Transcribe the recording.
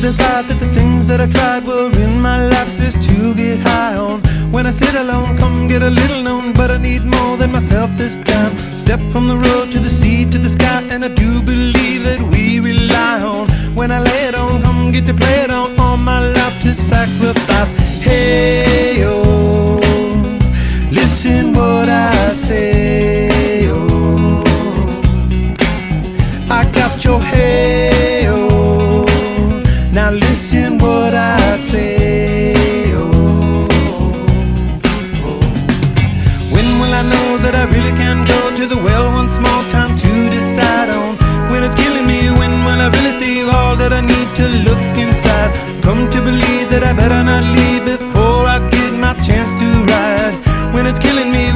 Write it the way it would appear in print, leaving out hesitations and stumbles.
decide that the things that I tried were in my life just to get high on. When I sit alone, come get a little known, but I need more than myself this time. Step from the road to the sea to the sky, and I do believe that we rely on. When I lay it on, come get to play it on, all my life to sacrifice. Hey, oh, listen what I say, oh, I got your hey, oh, now listen what I say, oh, when will I know that I really can go to the well one small time to decide on? When it's killing me, when will I really see all that I need to look inside? Come to believe that I better not leave before I get my chance to ride. When it's killing me,